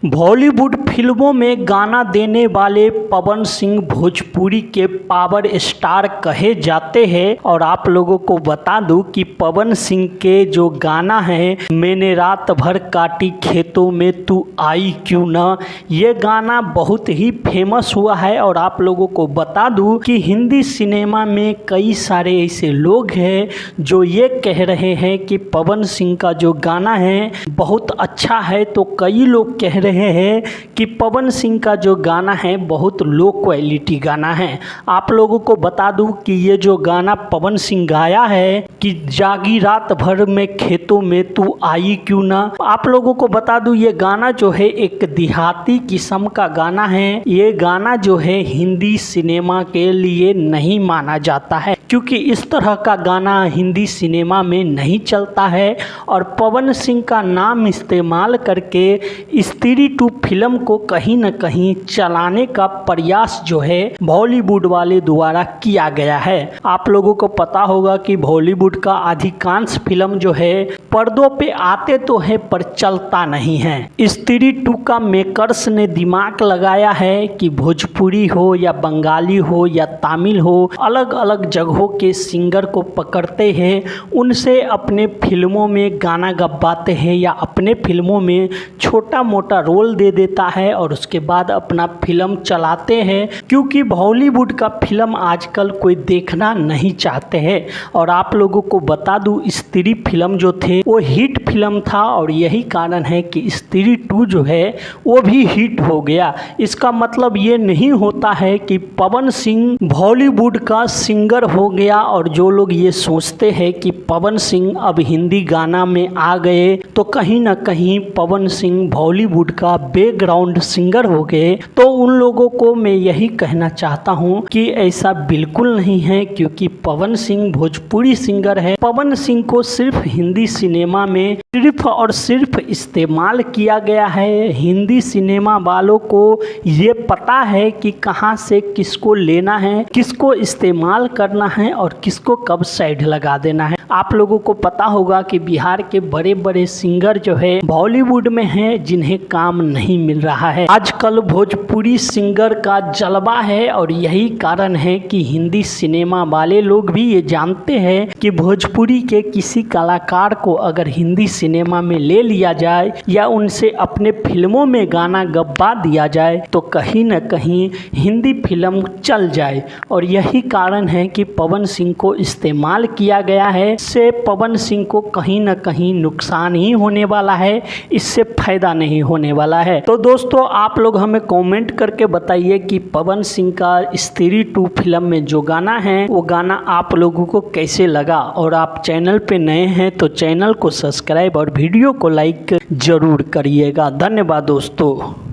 बॉलीवुड फिल्मों में गाना देने वाले पवन सिंह भोजपुरी के पावर स्टार कहे जाते हैं। और आप लोगों को बता दूं कि पवन सिंह के जो गाना है मैंने रात भर काटी खेतों में तू आई क्यों ना, ये गाना बहुत ही फेमस हुआ है। और आप लोगों को बता दूं कि हिंदी सिनेमा में कई सारे ऐसे लोग हैं जो ये कह रहे हैं कि पवन सिंह का जो गाना है बहुत अच्छा है, तो कई लोग कह रहे हैं कि पवन सिंह का जो गाना है बहुत लो क्वालिटी गाना है। आप लोगों को बता दूं कि ये जो गाना पवन सिंह गाया है कि जागी रात भर में खेतों में तू आई क्यों ना, आप लोगों को बता दूं ये गाना जो है एक देहाती किस्म का गाना है। ये गाना जो है हिंदी सिनेमा के लिए नहीं माना जाता है, क्योंकि इस तरह का गाना हिंदी सिनेमा में नहीं चलता है। और पवन सिंह का नाम इस्तेमाल करके स्त्री 2 फिल्म को कहीं न कहीं चलाने का प्रयास जो है बॉलीवुड वाले द्वारा किया गया है। आप लोगों को पता होगा कि बॉलीवुड का अधिकांश फिल्म जो है पर्दों पे आते तो है पर चलता नहीं है। स्त्री 2 का मेकर्स ने दिमाग लगाया है कि भोजपुरी हो या बंगाली हो या तमिल हो, अलग अलग जगहों के सिंगर को पकड़ते हैं, उनसे अपने फिल्मों में गाना गवाते हैं या अपने फिल्मों में छोटा मोटा रोल दे देता है और उसके बाद अपना फिल्म चलाते हैं। क्योंकि बॉलीवुड का फिल्म आजकल कोई देखना नहीं चाहते हैं। और आप लोगों को बता दूं स्त्री फिल्म जो थे वो हिट फिल्म था, और यही कारण है कि स्त्री 2 जो है वो भी हिट हो गया। इसका मतलब ये नहीं होता है कि पवन सिंह बॉलीवुड का सिंगर हो गया। और जो लोग ये सोचते हैं कि पवन सिंह अब हिंदी गाना में आ गए तो कहीं ना कहीं पवन सिंह बॉलीवुड का बैकग्राउंड सिंगर हो गए, तो उन लोगों को मैं यही कहना चाहता हूं कि ऐसा बिल्कुल नहीं है। क्योंकि पवन सिंह भोजपुरी सिंगर है। पवन सिंह को सिर्फ हिंदी सिनेमा में सिर्फ और सिर्फ इस्तेमाल किया गया है। हिंदी सिनेमा वालों को ये पता है कि कहां से किसको लेना है, किसको इस्तेमाल करना है और किसको कब साइड लगा देना है। आप लोगों को पता होगा कि बिहार के बड़े बड़े सिंगर जो है बॉलीवुड में हैं जिन्हें काम नहीं मिल रहा है। आजकल भोजपुरी सिंगर का जलवा है, और यही कारण है कि हिंदी सिनेमा वाले लोग भी ये जानते हैं कि भोजपुरी के किसी कलाकार को अगर हिंदी सिनेमा में ले लिया जाए या उनसे अपने फिल्मों में गाना गवा दिया जाए तो कहीं न कहीं हिंदी फिल्म चल जाए। और यही कारण है कि पवन सिंह को इस्तेमाल किया गया है। इससे पवन सिंह को कहीं न कहीं नुकसान ही होने वाला है, इससे फायदा नहीं होने वाला है। तो दोस्तों आप लोग हमें कमेंट करके बताइए कि पवन सिंह का स्त्री 2 फिल्म में जो गाना है वो गाना आप लोगों को कैसे लगा। और आप चैनल पे नए हैं तो चैनल को सब्सक्राइब और वीडियो को लाइक जरूर करिएगा। धन्यवाद दोस्तों।